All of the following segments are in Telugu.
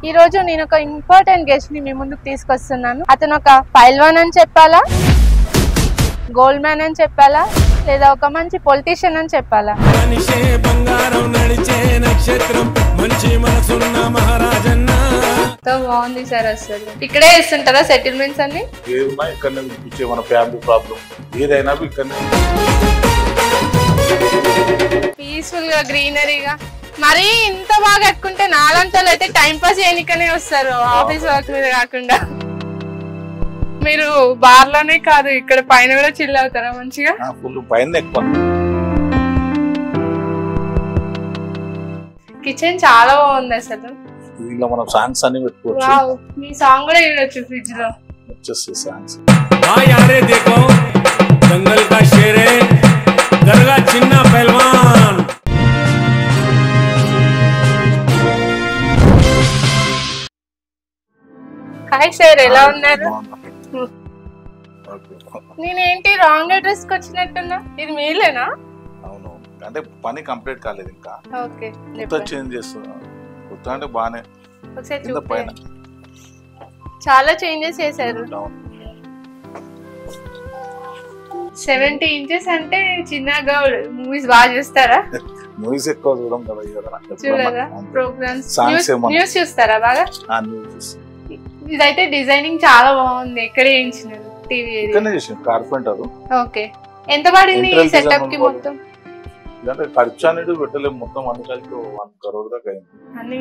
ఈ రోజు నేను ఒక ఇంపార్టెంట్ గెస్ట్ ని మీ ముందుకు తీసుకొస్తున్నాను. అతను ఒక పైల్వాన్ అని చెప్పాలా, గోల్డ్ మ్యాన్ అని చెప్పాలా, లేదా ఒక మంచి పొలిటీషియన్ అని చెప్పాలా? బాగుంది సార్. అసలు ఇక్కడే ఇస్తుంటారా సెటిల్మెంట్స్ అన్ని? మన ఫ్యామిలీ ప్రాబ్లం ఏదైనా పీస్ఫుల్ గా గ్రీనరీగా మరి ఇంత బాగా కట్టుకుంటే నాలంతలో అయితే టైం పాస్ చేయనికనే వస్తారు, ఆఫీస్ వర్క్ మీద కాకుండా. మీరు బార్ లోనే కాదు ఇక్కడ పైన కూడా చిల్ అవుతారా మంచిగా? కిచెన్ చాలా బాగుంది అసలు. మనం సాంగ్స్ అన్ని పెట్టుకోవచ్చు. మీ సాంగ్ కూడా చూడొచ్చు ఫ్రిడ్జ్ లో. వచ్చేసి సాంగ్స్ జంగల్ కా షేరే దర్గా చిన్న పహల్వాన్. హాయ్ సార్, ఎలా ఉన్నారు? నేనేంటి రాంగ్ అడ్రస్ కి వచ్చినట్టున్నా? ఇది మీలేనా? అవును, అంటే పని కంప్లీట్ కాలేదు ఇంకా. ఓకే, కొత్త చేంజ్ చేస్తున్నా. కొత్త అంటే బానే పైన చాలా చేంజెస్ చేశారు. 70 inches అంటే చిన్నగా మూవీస్ బాగా చూస్తారా? మూవీస్ ఎక్కువ చూడడం కదా. చూడరా? ప్రోగ్రామ్స్, న్యూస్ చూస్తారా బాగా? ఇదైతే డిజైనింగ్ చాలా బాగుంది. ఎక్కడ చేయించినారు? TV carpenter. ఓకే, ఎంత పడింది సెటప్ కి మొత్తం? అంటే ఖర్చు అనేది పెట్టలేము, మొత్తం అన్ని కలిపి 1 crore దాకా అయింది. అన్ని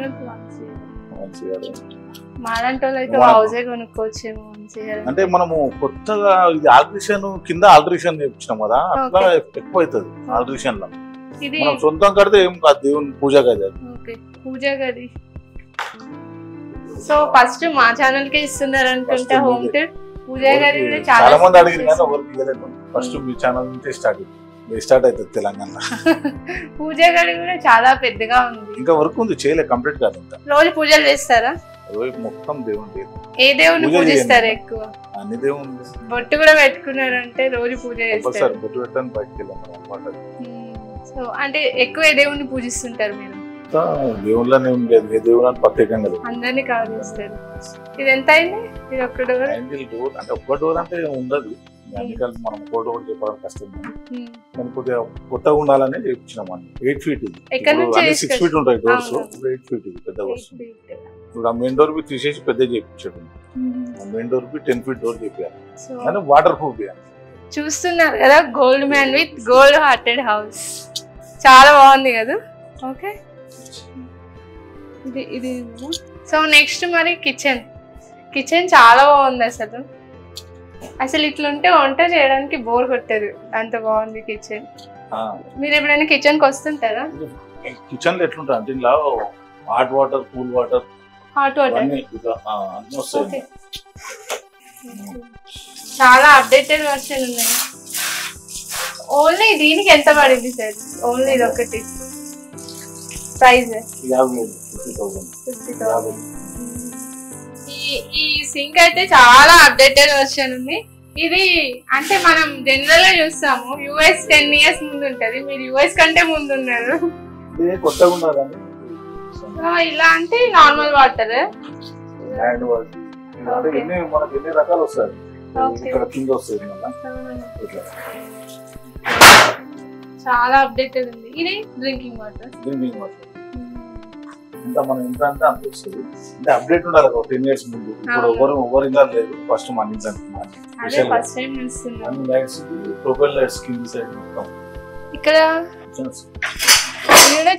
మాలాంటి వాళ్ళు అయితే హౌసే కొనుక్కోవచ్చేమో. అంటే మనము కొత్తగా ఇది ఆల్ట్రేషన్ కింద ఆల్ట్రేషన్ చేయించినాం కదా, అట్లా ఎక్కువ అవుతుంది ఆల్ట్రేషన్ లో. మనం సొంతం కడితే ఏం కాదు, దేవుని పూజ గది. పూజ గది. సో ఫస్ట్ మా ఛానల్ కే ఇస్తున్నారు అనుకుంటా హోమ్ టూర్. పూజ గది కూడా చాలా మంది అడిగారు కానీ ఎవరికి ఇవ్వలేదు. ఫస్ట్ మీ ఛానల్ నుంచి స్టార్ట్ అవుతుంది తెలంగాణ. పూజ గది కూడా చాలా పెద్దగా ఉంది. ఇంకా వర్క్ ఉంది, చేయలే, కంప్లీట్ కాదు ఇంకా. రోజు పూజలు చేస్తారా? రోజు మొత్తం దేవుని. ఏ దేవుని పూజిస్తారు ఎక్కువ? అన్ని దేవుని. బొట్టు కూడా పెట్టుకున్నారంటే రోజు పూజ చేస్తారు. బొట్టు పెట్టని బయటకు వెళ్ళాం. సో అంటే ఎక్కువ ఏ దేవుని పూజిస్తుంటారు మీరు? దేవుళ్ళనే ఉండేది, ఏ దేవుళ్ళని ప్రత్యేకంగా అందరినీ కవర్ చేస్తారు. ఇది ఎంత అయింది? ఇది ఒక్క డోర్ అంటే ఒక్క డోర్ అంటే ఉండదు, మనం కోట కూడా చెప్పడం కష్టం. కొద్దిగా కొత్తగా ఉండాలని చేయించినాం. 8 feet ఇది. 6 feet ఉంటాయి డోర్స్, 8 feet ఇది పెద్దగా వస్తుంది. ఇప్పుడు ఆ మెయిన్ డోర్ తీసేసి పెద్ద చేయించాడు. మెయిన్ డోర్ 10 feet డోర్ చెప్పారు, కానీ వాటర్ ప్రూఫ్. చూస్తున్నారు కదా, gold man with gold hearted house. చాలా బాగుంది కదా. ఓకే, ఇది సో నెక్స్ట్ మరి కిచెన్ చాలా బాగుంది అసలు. ఇట్లుంటే వంట చేయడానికి బోర్ కొట్టదు, అంత బాగుంది కిచెన్. మీరు ఎప్పుడైనా కిచెన్ కి వస్తుంటారా? కిచెన్ లో ఎట్లుంటా అంటే ఇలా హాట్ వాటర్, కూల్ వాటర్, చాలా అప్డేటెడ్ వర్షన్ ఉన్నాయి. ఓన్లీ దీనికి ఎంత పడింది సార్? ఓన్లీ ఇది ఒకటి ప్రైస్ 50,000. ఈ సింక్ అయితే చాలా అప్డేటెడ్ వర్షన్ ఉంది. ఇది అంటే మనం జనరల్ గా చూస్తాము US 10 years ముందు ఉంటది. మీరు US కంటే ముందు ఉన్నారు. ఇలా అంటే నార్మల్ వాటర్, ఎన్ని రకాలు వస్తాయి ఇక్కడ కింద వస్తుంది. చాలా అప్డేటెడ్ ఉంది. ఇది డ్రింకింగ్ వాటర్. ఇంకా మనం ఎంత అంటే అంత వస్తుంది. అంటే అప్డేట్ ఉండాలి 10 years ముందు. ఇప్పుడు ఎవరు ఇంకా లేదు, ఫస్ట్ మన ఇంట్లో ప్రొఫైల్ లైట్స్ కింద సైడ్ మొత్తం. ఇక్కడ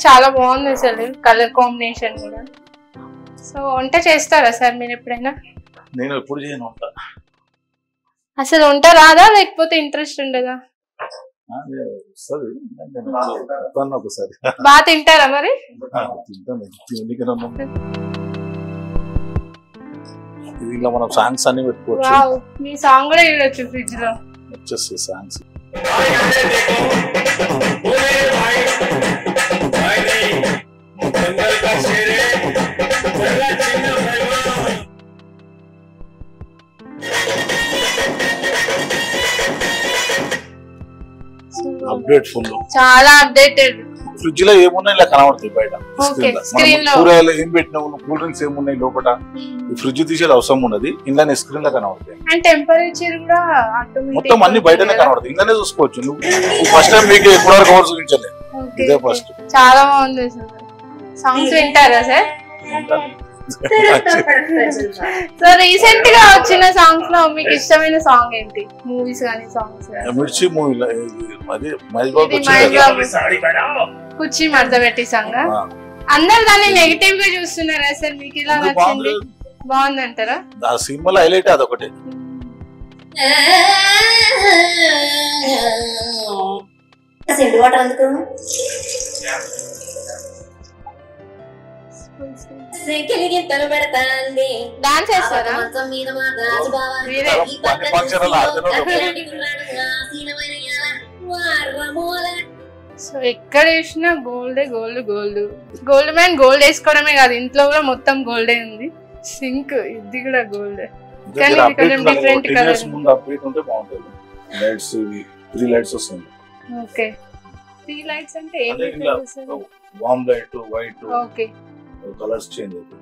చాలా బాగుంది అసలు, కలర్ కాంబినేషన్ కూడా. సో వంట చేస్తారా సార్ మీరు ఎప్పుడైనా? నేను ఎప్పుడు చేయను వంట. అసలు వంట రాదా, లేకపోతే ఇంట్రెస్ట్ ఉండదా? ఒకసారి బాగా తింటారా మరి? ఇలా మనం సాంగ్స్ అన్ని పెట్టుకోవచ్చు. మీ సాంగ్ కూడా చూడొచ్చు ఫ్రిడ్జ్ లో. వచ్చేసి సాంగ్స్ అప్డేట్ ఫుల్, చాలా అప్డేటెడ్. ఫ్రిడ్జ్ లో ఏమున్నాయి ఇలా కనబడతాయి బయట స్క్రీన్ లో కూరగాయలు ఏం పెట్టినావు కూల్ డ్రింక్స్ ఏమున్నాయి లోపల ఈ ఫ్రిడ్జ్ తీసేది అవసరం ఉన్నది ఇందానే స్క్రీన్ లో కనబడతాయి అండ్ టెంపరేచర్ కూడా మొత్తం అన్ని బయటనే కనబడతాయి ఇందానే చూసుకోవచ్చు నువ్వు ఫస్ట్ టైం మీకు ఎప్పటివరకు ఎవరు చూపించలేదు ఇదే ఫస్ట్ చాలా బాగుంది సాంగ్స్ వింటారా సార్ సో రీసెంట్ గా వచ్చిన సాంగ్స్ లో మీకు ఇష్టమైన సాంగ్ ఏంటి మూవీస్ గానీ సాంగ్స్ మిర్చి మూవీలో అది మహేష్ బాబు కుర్చీ మడత పెట్టి సాంగ్ అందరు దాన్ని నెగిటివ్ గా చూస్తున్నారా సార్ మీకు ఇలా నచ్చింది బాగుందంటారా ఆ సినిమాలో హైలైట్ అదొకటి డాన్స్ చేస్తారా సో ఎక్కడ చూసినా గోల్డే gold gold gold man gold వేసుకోవడమే కాదు ఇంట్లో కూడా మొత్తం గోల్డే ఉంది సింక్ ఇది కూడా గోల్డ్ కానీ ఇది కొంచెం డిఫరెంట్ కలర్ ఓకే 3 లైట్స్ అంటే ఏం warm light white okay colours change అవుతాయి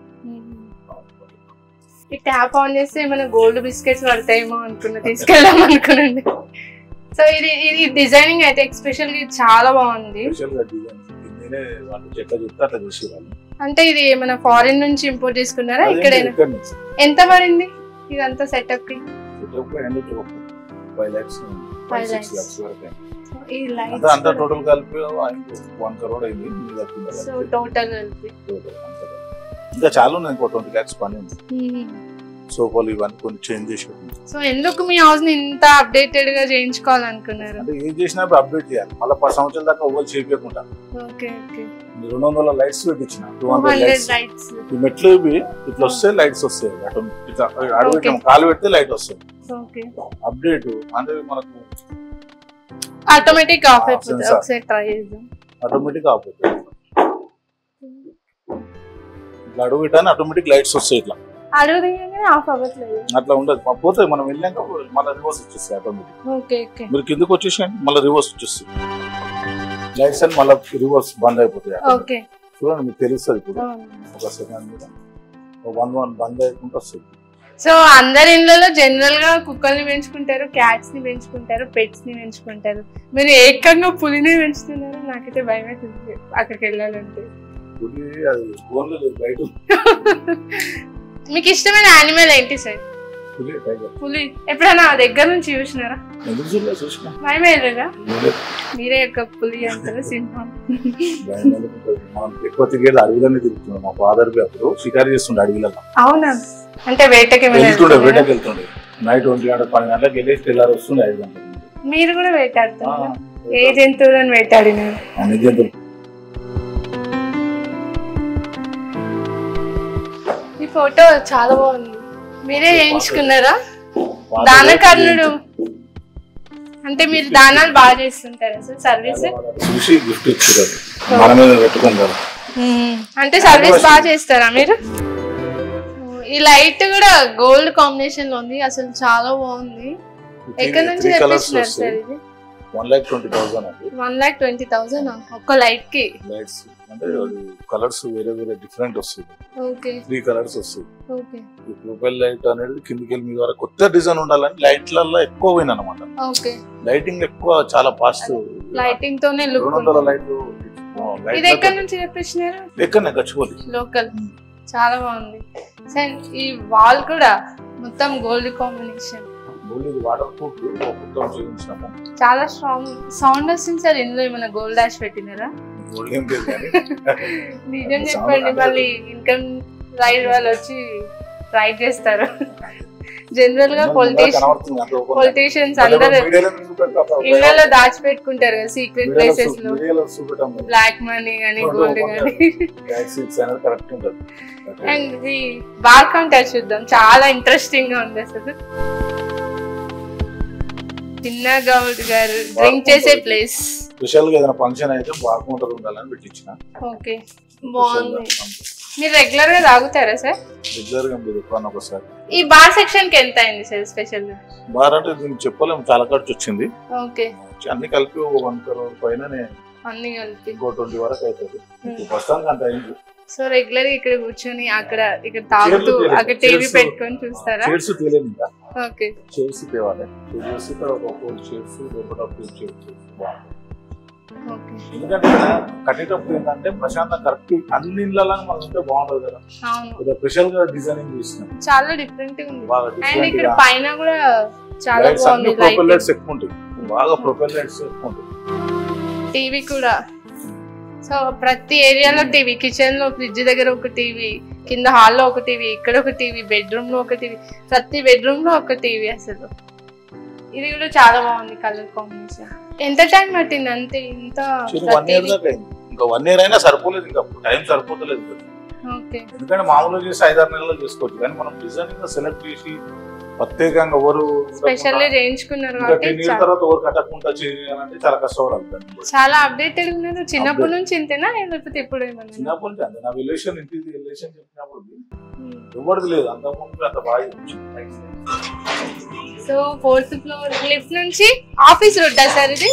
ఈ ట్యాప్ ఆన్ చేస్తే మన గోల్డ్ బిస్కెట్స్ పడతాయేమో అనుకున్నా తీసుకెళ్దాం అనుకున్నాండి సో ఇది డిజైనింగ్ అయితే ఎక్స్పెషల్ గా చాలా బాగుంది అంటే ఇది మన ఫారిన్ నుంచి ఇంపోర్ట్ చేసుకున్నారా ఇక్కడైనా ఎంత పడింది ఇదంతా సెటప్ కి 5 lakhs అంతా టోటల్ కలిపి 1 crore అయింది సో టోటల్ కలిపి ఇంకా చాలా ఉన్నాయి ఇంకో 20 lakhs పని ఉంది సోఫాలు ఇవన్నీ కొన్ని చేంజ్ చేసి సో ఎందుకు మీ హౌస్ ని ఇంత అప్డేటెడ్ గా చేయించుకోవాలనుకున్నారు అంటే ఏం చేసినా అప్డేట్ చేయాలి మళ్ళీ 10 సంవత్సరాల దాకా ఓవర్ చేయకుండా ఓకే ఓకే 200 లైట్స్ పెట్టించిన 200 లైట్స్ ఈ మెట్లు ఇట్లా వస్తే లైట్స్ వస్తాయి అటు ఇట్లా అడుగు కాలు పెడితే లైట్ వస్తుంది ఓకే అప్డేట్ అంటే మనకు ఆటోమేటిక్ ఆఫ్ అయిపోతుంది ఒకసారి ట్రై చేద్దాం ఆటోమేటిక్ ఆఫ్ అవుతుంది ఇట్లా అడుగు పెట్టాను ఆటోమేటిక్ లైట్స్ వస్తాయి ఇట్లా అడుగు దిగగానే ఆఫ్ అవ్వట్లేదు అట్లా ఉండదు పోతే మనం వెళ్ళాక మళ్ళీ రివర్స్ వచ్చేస్తాయి ఆటోమేటిక్ ఓకే ఓకే మీరు కిందకి వచ్చేసి మళ్ళీ రివర్స్ వచ్చేస్తాయి లైట్స్ అని మళ్ళీ రివర్స్ బంద్ అయిపోతాయి ఓకే చూడండి మీకు తెలుస్తుంది ఇప్పుడు ఒక సెకండ్ మీద 1 బంద్ అయ్యకుండా వస్తుంది సో అందరి ఇళ్ళలో జనరల్ గా కుక్కల్ని పెంచుకుంటారు క్యాట్స్ ని పెంచుకుంటారు పెట్స్ ని పెంచుకుంటారు మీరు ఏకంగా పులిని పెంచుతున్నారు నాకైతే భయం అవుతుంది అక్కడికి వెళ్ళాలంటే మీకు ఇష్టమైన యానిమల్ ఏంటి సార్ పులి ఎప్పుడైనా దగ్గర నుంచి చూసినారా భయం అయ్యలేదా మీరే ఒక పులి అంటారా సింహం ఎక్కువ తిరిగేది అడవిలోనే తిరుగుతున్నాం మా ఫాదర్ అప్పుడు షికారు చేస్తుండే అడవిలలో అవునా అంటే వేటకి వెళ్తుండే నైట్ 1 గంట 12 గంటలకు వెళ్ళేసి తెల్లారి వస్తుండే 5 గంటలకు మీరు కూడా వేటాడుతున్నారు ఏ జంతువులను వేటాడినారు అన్ని జంతువులు ఈ ఫోటో చాలా బాగుంది మీరే చేయించుకున్నారా దానకర్ణుడు అంటే మీరు దానాలు బాగా చేస్తుంటారా సార్ సర్వీస్ చూసి గిఫ్ట్ ఇచ్చారు మన మీద పెట్టుకుంటారు అంటే సర్వీస్ బాగా చేస్తారా మీరు ఈ లైట్ కూడా గోల్డ్ కాంబినేషన్ లో ఉంది అసలు చాలా బాగుంది ఎక్కడి నుంచి తెప్పించినారు సార్ ఇది 1,20,000 ఒక్క లైట్ కి లైట్స్ అంటే కలర్స్ వేరే వేరే డిఫరెంట్ వస్తుంది ఓకే 3 కలర్స్ వస్తుంది ఓకే ఈ ప్రొఫైల్ లైట్ అనేది కిందికి వెళ్ళి మీ వరకు కొత్త డిజైన్ ఉండాలని లైట్లలో ఎక్కువ పోయింది అనమాట ఓకే లైటింగ్ ఎక్కువ చాలా ఫాస్ట్ లైటింగ్ తోనే లుక్ 200 లైట్లు ఇది ఎక్కడి నుంచి తెప్పించినారు ఎక్కడనే గచ్చిపోలి లోకల్ చాలా బాగుంది సార్ ఈ వాల్ కూడా మొత్తం గోల్డ్ కాంబినేషన్ వాటర్ ప్రూఫ్ మొత్తం చేయించినాము చాలా స్ట్రాంగ్ సౌండ్ వస్తుంది సార్ ఇందులో ఏమైనా గోల్డ్ డాష్ పెట్టినారా నిజం చెప్పండి మళ్ళీ ఇన్కమ్ రైడ్ వాళ్ళు వచ్చి రైడ్ చేస్తారు జనరల్ గా పొలిటీషియన్స్ అందరూ ఇళ్ళలో దాచిపెట్టుకుంటారు కదా సీక్రెట్ ప్లేసెస్ లో బ్లాక్ మనీ గానీ గోల్డ్ గానీ అండ్ ఈ బార్ కౌంటర్ చూద్దాం చాలా ఇంట్రెస్టింగ్ గా ఉంది అసలు చిన్న గౌడ్ గారు డ్రింక్ చేసే ప్లేస్ స్పెషల్ గా ఏదైనా ఫంక్షన్ అయితే బార్ కౌంటర్ ఉండాలని పెట్టించిన ఓకే బాగుంది మీరు రెగ్యులర్ గా తాగుతారా సార్ రెగ్యులర్ గా మీరు ఒకసారి ఈ బార్ సెక్షన్ కి ఎంత అయింది సార్ స్పెషల్ గా బార్ అంటే దీనికి చెప్పలేము చాలా ఖర్చు వచ్చింది ఓకే అన్ని కలిపి 1 crore పైన అన్ని కలిపి ఇంకో 20 వరకు అవుతుంది. ప్రస్తుతానికి అంత అయింది. సో రెగ్యులర్ ఇక్కడ కూర్చొని ఇక్కడ తాగుతూ అక్కడ టీవీ పెట్టుకొని చూస్తారా? చైర్స్ తేలేదు ఇంకా. ఓకే, చైర్స్ తేవాలి. చైర్స్ ఇక్కడ ఒక 4 చైర్స్ లోపల 2 చైర్స్ ఎందుకంటే కట్టేటప్పుడు ఏంటంటే ప్రశాంతం కరెక్ట్ అన్ని ఇళ్ళలో మనం ఉంటే బాగుంటది కదా. అవును, స్పెషల్ గా డిజైనింగ్ చేసినాం, చాలా డిఫరెంట్ గా ఉంది. బాగా అండ్ డిఫరెంట్ ఇక్కడ గా పైన కూడా చాలా బాగుంది. ప్రొపెల్ లైట్స్ ఎక్కువ ఉంటాయి, బాగా ప్రొపెల్ లైట్స్ ఎక్కువ ఉంటాయి. టీవీ కూడా, సో ప్రతి ఏరియాలో టీవీ, కిచెన్ లో ఫ్రిడ్జ్ దగ్గర ఒక టీవీ, కింద హాల్లో ఒక టీవీ, ఇక్కడ ఒక టీవీ, బెడ్రూమ్ లో ఒక టీవీ, ప్రతి బెడ్రూమ్ లో ఒక టీవీ. అసలు ఇది కూడా చాలా బాగుంది కలర్ కాంబినేషన్. ఎంత టైం పట్టింది అంతే? ఇంత 1 year దాకా అయింది. ఇంకా 1 year అయినా సరిపోలేదు, ఇంకా టైం సరిపోతలేదు. ఎందుకంటే మామూలుగా చేసి 5-6 నెలల్లో చేసుకోవచ్చు, కానీ మనం డిజైనింగ్ సెలెక్ట్ చేసి ప్రత్యేకంగా ఎవరు స్పెషల్లీ చేయించుకున్నారు కాబట్టి తర్వాత ఎవరు కట్టకుండా చేయాలంటే చాలా కష్టపడాలి. చాలా అప్డేటెడ్ ఉన్నారు. చిన్నప్పటి నుంచి ఇంతేనా లేకపోతే ఇప్పుడు ఏమన్నా? చిన్నప్పటి నుంచి అంతే. నా రిలేషన్ ఇంటిది రిలేషన్ చెప్పినప్పుడు ఎవరిది లేదు, అంత ముందు అంత బాగా. సో 4th ఫ్లోర్ లిఫ్ట్ నుంచి ఆఫీస్ రోడ్డా సార్ ఇది?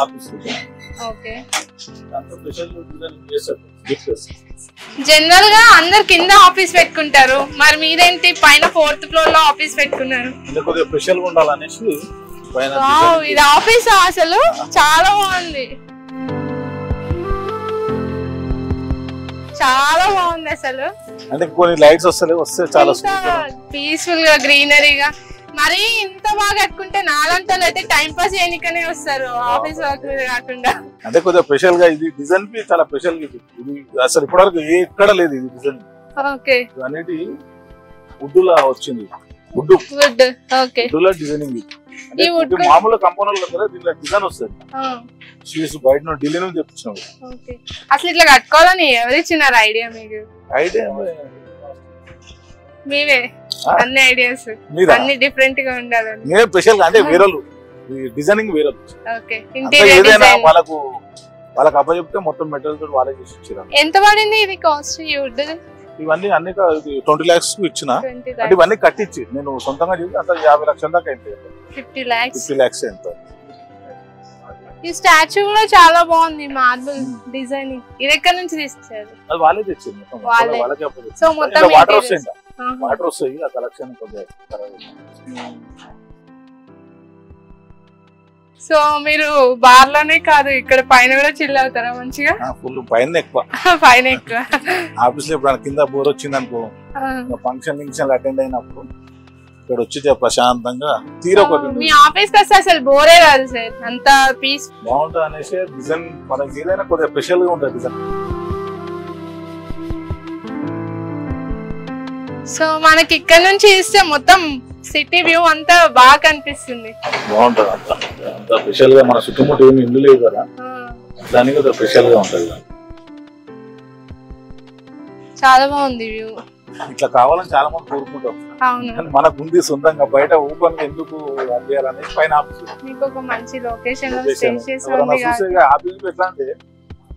ఆఫీస్. ఓకే, అంత స్పెషల్ డిజైనింగ్ చేస్తారు. జనరల్ గా అందరు కింద ఆఫీస్ పెట్టుకుంటారు, మరి మీరేంటి పైన 4th ఫ్లోర్ లో ఆఫీస్ పెట్టుకున్నారు? కొద్దిగా స్పెషల్ గా ఉండాలనేసి పైన. ఇది ఆఫీస్ అసలు చాలా బాగుంది, చాలా బాగుంది అసలు. అంటే కొన్ని లైట్స్ వస్తే చాలా పీస్ఫుల్ గా గ్రీనరీగా. మరి ఇంత బాగా కట్టుకుంటే నాలంతలో అయితే టైం పాస్ చేయనికనే వస్తారు, ఆఫీస్ వర్క్ మీద కాకుండా. అంటే కొద్దిగా స్పెషల్ గా ఇది డిజైన్ చాలా స్పెషల్. ఇది అసలు ఇప్పటివరకు ఎక్కడ లేదు ఇది డిజైన్. ఓకే, అనేది వుడ్లా వచ్చింది. వుడ్ ఓకే, వుడ్లా డిజైనింగ్. మామూలు కంపెనీల దగ్గర దీంట్లో డిజైన్ వస్తుంది. బయట నుండి ఢిల్లీ నుంచి తెప్పించాం. అసలు ఇట్లా కట్టుకోవాలని ఎవరు ఇచ్చినారు ఐడియా మీకు? ఐడియా మీవే? అన్ని ఐడియాస్ అన్ని డిఫరెంట్ గా ఉండాలని. నేనే స్పెషల్ గా అంటే వేరేలు డిజైనింగ్ వేరేలు. ఓకే, ఇంటీరియర్ డిజైన్ వాళ్ళకి అప్పచెప్తే మొత్తం మెటీరియల్ తోటి వాళ్ళే చేసి ఇచ్చారు. ఎంత పడింది ఇది కాస్ట్? ఇవన్నీ అన్ని 20 lakhs కు ఇచ్చిన. అంటే ఇవన్నీ కట్టించి నేను సొంతంగా చేసి అంత 50 లక్షల దాకా అయింది. 50 lakhs. 50 lakhs ఎంత. ఈ స్టాచ్యూ కూడా చాలా బాగుంది, మార్బుల్ డిజైనింగ్. ఇది ఎక్కడ నుంచి తీసుకొచ్చారు? అది వాళ్ళే తెచ్చింది. సో మొత్తం వాటర్ వస్తాయి, వాటర్ వస్తాయి. ఆ కలెక్షన్ కొద్దిగా. సో మీరు బార్ లోనే కాదు ఇక్కడ పైన కూడా చిల్ అవుతారా మంచిగా? ఫుల్ పైన ఎక్కువ. పైన ఎక్కువ. ఆఫీస్ లో ఇప్పుడు కింద బోర్ వచ్చింది అనుకో, ఫంక్షన్ అటెండ్ అయినప్పుడు ఇక్కడ వచ్చి ప్రశాంతంగా మీ ఆఫీస్ కి వస్తే అసలు బోరే కాదు సార్, అంత పీస్ బాగుంటుంది అనేసి డిజైన్ మనకి ఏదైనా కొద్దిగా స్పెషల్ గా ఉంటుంది డిజైన్. సో మనకి ఇక్కడ నుంచి ఇస్తే మొత్తం సిటీ వ్యూ అంతా బాగా కనిపిస్తుంది. బాగుంటది, అంత స్పెషల్ గా. మన చుట్టుముట్టు ఏమి ఇల్లు లేవు కదా, దానికి స్పెషల్ గా ఉంటది. చాలా బాగుంది వ్యూ. ఇట్లా కావాలని చాలా మంది కోరుకుంటాం. మనకు ఉంది సొంతంగా, బయట ఓపెన్ ఎందుకు చేయాలనేది పైన ఆఫీస్. మీకు ఒక మంచి లొకేషన్ ఆఫీస్ ఎట్లా అంటే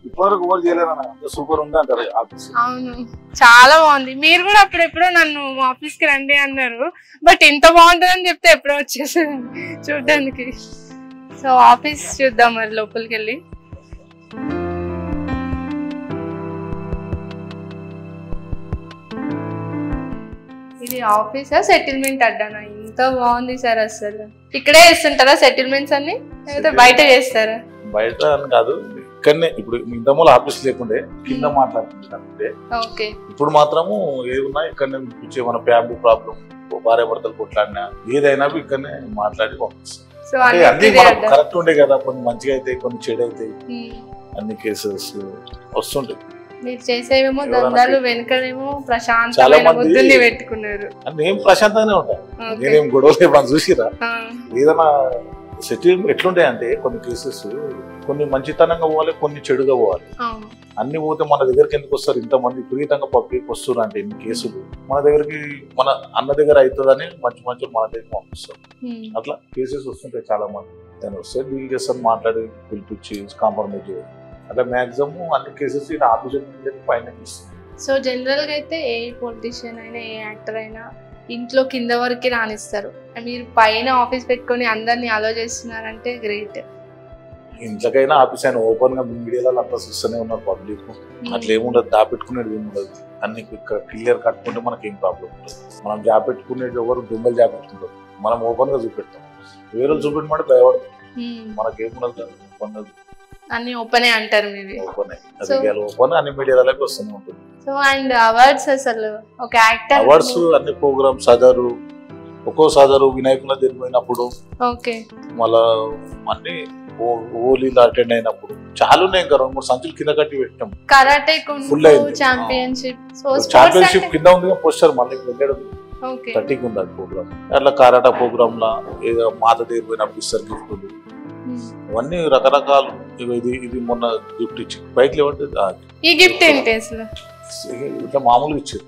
ఇప్పటివరకు ఓవర్ చేయలేరు, సూపర్ ఉంది అంటారు ఆఫీస్. అవును, చాలా బాగుంది. మీరు కూడా అప్పుడెప్పుడో నన్ను ఆఫీస్ కి రండి అన్నారు, బట్ ఎంత బాగుంటుందని చెప్తే ఎప్పుడో వచ్చేసాను చూడడానికి. సో ఆఫీస్ చూద్దాం మరి లోపలికి వెళ్ళి. ఇది ఆఫీసా సెటిల్మెంట్ అడ్డానా? ఇంత బాగుంది సార్. అసలు ఇక్కడే చేస్తుంటారా సెటిల్మెంట్స్ అన్ని, లేకపోతే బయట చేస్తారా? బయట అని కాదు, ఇక్కడనే. ఇప్పుడు ఇంతమూల ఆఫీస్ లేకుండే కింద మాట్లాడుతుంటే, ఇప్పుడు మాత్రము ఏదున్నా ఇక్కడనే ఇచ్చే. మన ఫ్యామిలీ ప్రాబ్లం, భార్య భర్తలు కొట్లాడినా ఏదైనా ఇక్కడనే మాట్లాడి పంపిస్తాం. అన్ని కరెక్ట్ ఉండే కదా, కొన్ని మంచిగా అయితే కొన్ని చెడు అవుతాయి, అన్ని కేసెస్ వస్తుంటాయి. మీరు చేసేవేమో దందాలు, వెనకనేమో ప్రశాంతమైన బుద్ధిని పెట్టుకున్నారు. నేను ప్రశాంతంగానే ఉంటాను, నేనేం గొడవలు మనం చూసిరా. ఏదైనా సెటిల్ ఎట్లుంటాయంటే కొన్ని కేసెస్ కొన్ని మంచితనంగా పోవాలి, కొన్ని చెడుగా పోవాలి. అన్ని పోతే మన దగ్గరికి ఎందుకు వస్తారు ఇంతమంది విపరీతంగా పబ్లిక్ వస్తున్నారు అంటే ఎన్ని కేసులు మన దగ్గరికి, మన అన్న దగ్గర అవుతుందని మంచి మంచి మన దగ్గర పంపిస్తారు. అట్లా కేసెస్ వస్తుంటాయి చాలా మంది. దాన్ని వస్తే డీల్ చేస్తాను, మాట్లాడి పిలిపించి కాంప్రమైజ్. అట్లా మాక్సిమం అన్ని కేసెస్ ఆపోజిట్ పైన ఇస్తుంది. సో జనరల్ గా అయితే ఏ పొలిటీషియన్ అయినా ఏ యాక్టర్ అయినా ఇంట్లో కింద వరకు రానిస్తారు, మీరు పైన ఆఫీస్ పెట్టుకొని అందరినీ అలో చేస్తున్నారంటే గ్రేట్. ఇంట్లోకైనా ఆఫీస్ అయినా ఓపెన్ గా మీడియాలో అంతా చూస్తూనే ఉన్నారు పబ్లిక్. అట్లా ఏముండదు, దాపెట్టుకునేది ఏముండదు. అన్ని క్లియర్ కట్టుకుంటే మనకి ఏం ప్రాబ్లం ఉంటుంది. మనం జాబ్ పెట్టుకునేది ఎవరు దొంగలు జాబ్ పెట్టుకుంటారు, మనం ఓపెన్ గా చూపెడతాం. వేరే చూపెట్టమంటే భయపడతాం, మనకేముండదు ఓపెన్ అన్ని ఓపెనే అంటారు మీది. ఓపెన్ ఓపెన్ అన్ని మీడియాలకి వస్తూనే ఉంటుంది. సో అండ్ అవార్డ్స్ అసలు ఒక యాక్టర్ అవార్డ్స్ అన్ని ప్రోగ్రామ్స్ సదరు ఒక్కో సదరు వినాయకుల జరిగిపోయినప్పుడు మళ్ళా అన్ని ఓలీలు అటెండ్ అయినప్పుడు చాలా ఉన్నాయి. ఇంకా 2-3 సంచులు కింద కట్టి పెట్టాం. కరాటే ఫుల్ ఛాంపియన్షిప్ కింద ఉంది పోస్టర్, మళ్ళీ వెళ్ళడం 30కి ఉంది అది ప్రోగ్రామ్. అట్లా కరాటా ప్రోగ్రామ్ లా ఏదో మాత దగ్గర పోయినప్పుడు ఇస్తారు గిఫ్ట్లు, అవన్నీ రకరకాలు. ఇది మొన్న గిఫ్ట్ ఇచ్చి బైక్ లేవంటే ఈ గిఫ్ట్ ఏంటి అసలు ఇట్లా మామూలుగా ఇచ్చారు,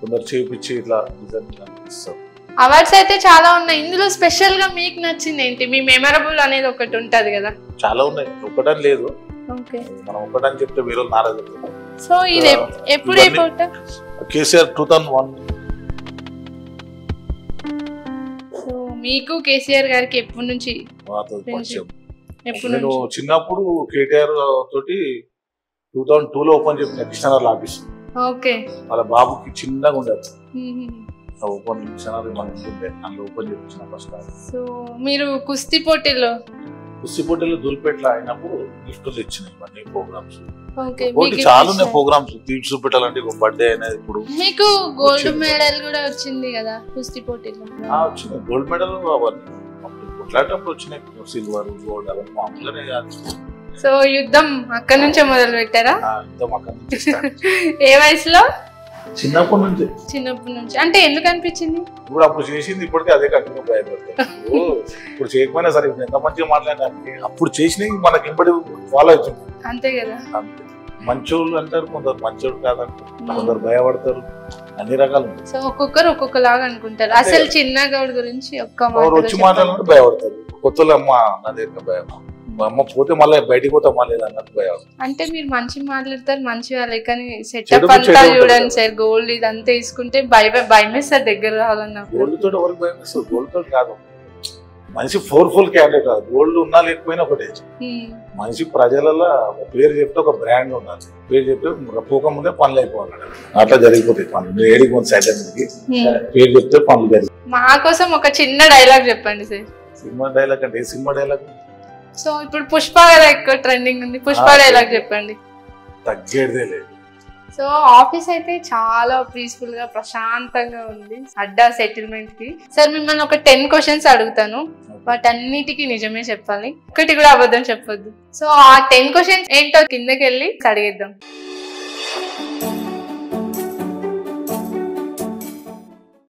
కొందరు చేపించి ఇట్లా డిజైన్ ఇస్తారు. అవార్డ్స్ అయితే చాలా ఉన్నాయి. ఇందులో స్పెషల్ గా మీకు నచ్చింది ఏంటి? మీ మెమరబుల్ అనేది ఒకటి ఉంటది కదా. చాలా ఉన్నాయి, ఒకటని లేదు. మనం ఒకటని చెప్తే వేరే నారాజు. సో ఇది ఎప్పుడు కేసీఆర్ 2001. సో మీకు కేసీఆర్ గారికి ఎప్పటి నుంచి? నేను చిన్నప్పుడు కేటీఆర్ తోటి 2002లో ఓపెన్ చేసిన కృష్ణారావు ఆఫీస్. వాళ్ళ బాబుకి చిన్నగా ఉండేది ఓపెన్ కృష్ణారావు మనకి ఉండే, అందులో ఓపెన్ చేయించిన ఫస్ట్. సో మీరు కుస్తీ పోటీలో దుల్పేటలో అయినప్పుడు గిఫ్ట్లు ఇచ్చినాయి ఇవన్నీ ప్రోగ్రామ్స్. చాలా ఉన్నాయి ప్రోగ్రామ్స్ చూపెట్టాలంటే బర్త్డే అనేది. ఇప్పుడు మీకు గోల్డ్ మెడల్ కూడా వచ్చింది కదా కుస్తీ పోటీలో? వచ్చింది గోల్డ్ మెడల్, అవన్నీ కొట్లాడేటప్పుడు వచ్చినాయి. సిల్వర్ గోల్డ్ అవన్నీ మామూలుగానే కాదు. సో యుద్ధం అక్కడి నుంచే మొదలు పెట్టారా? యుద్ధం అక్కడి నుంచి. ఏ వయసులో? చిన్నప్పటి నుంచి. అంటే ఎందుకు అనిపించింది? ఇప్పుడు అప్పుడు చేసింది ఇప్పటికే అదే కంటిన్యూ భయపడతారు. ఇప్పుడు చేయకపోయినా సరే ఎంత మంచిగా మాట్లాడినా అప్పుడు చేసినవి మనకి ఇంపటి ఫాలో అవుతుంది. అంతే కదా. అంతే, మంచోళ్ళు అంటారు, కొందరు మంచోళ్ళు కాదంటారు, కొందరు భయపడతారు, అన్ని రకాలు. సో ఒక్కొక్కరు ఒక్కొక్కలాగా అనుకుంటారు. అసలు చిన్న గౌడ్ గురించి ఒక్క వచ్చి మాట్లాడాలంటే భయపడతారు. కొత్తలు అమ్మ నా దగ్గర భయం, అమ్మ పోతే మళ్ళీ బయటికి పోతా మళ్ళీ అన్నట్టు భయం. అంటే మీరు మంచి మాట్లాడతారు, మంచి వాళ్ళే, కానీ సెటప్ అంతా చూడండి సార్. గోల్డ్ ఇదంతా తీసుకుంటే భయమేస్తారు దగ్గర రావాలన్నా. గోల్డ్ తోటి ఎవరికి భయమేస్తారు? గోల్డ్ తోటి కాదు, మనిషి పవర్ఫుల్ క్యాండిడేట్ కాదు. గోల్డ్ ఉన్నా లేకపోయినా ఒకటే. మనిషి ప్రజలలో పేరు చెప్తే ఒక బ్రాండ్ ఉండాలి. పేరు చెప్తే పోకముందే పనులు అయిపోవాలి. అట్లా జరిగిపోతాయి పనులు. మీరు ఏడికి సైడ్ పేరు చెప్తే పనులు జరిగి. మా కోసం ఒక చిన్న డైలాగ్ చెప్పండి సార్. సినిమా డైలాగ్ అంటే సినిమా డైలాగ్. సో ఇప్పుడు పుష్ప కదా ఎక్కువ ట్రెండింగ్ ఉంది, పుష్ప డైలాగ్ చెప్పండి. తగ్గేదే లేదు. సో ఆఫీస్ అయితే చాలా పీస్ఫుల్ గా ప్రశాంతంగా ఉంది అడ్డా సెటిల్మెంట్ కి. సార్ మిమ్మల్ని ఒక 10 క్వశ్చన్స్ అడుగుతాను, వాటన్నిటికీ నిజమే చెప్పాలి, ఒకటి కూడా అబద్ధం చెప్పొద్దు. సో ఆ 10 క్వశ్చన్స్ ఏంటో కిందకి వెళ్ళి అడిగేద్దాం.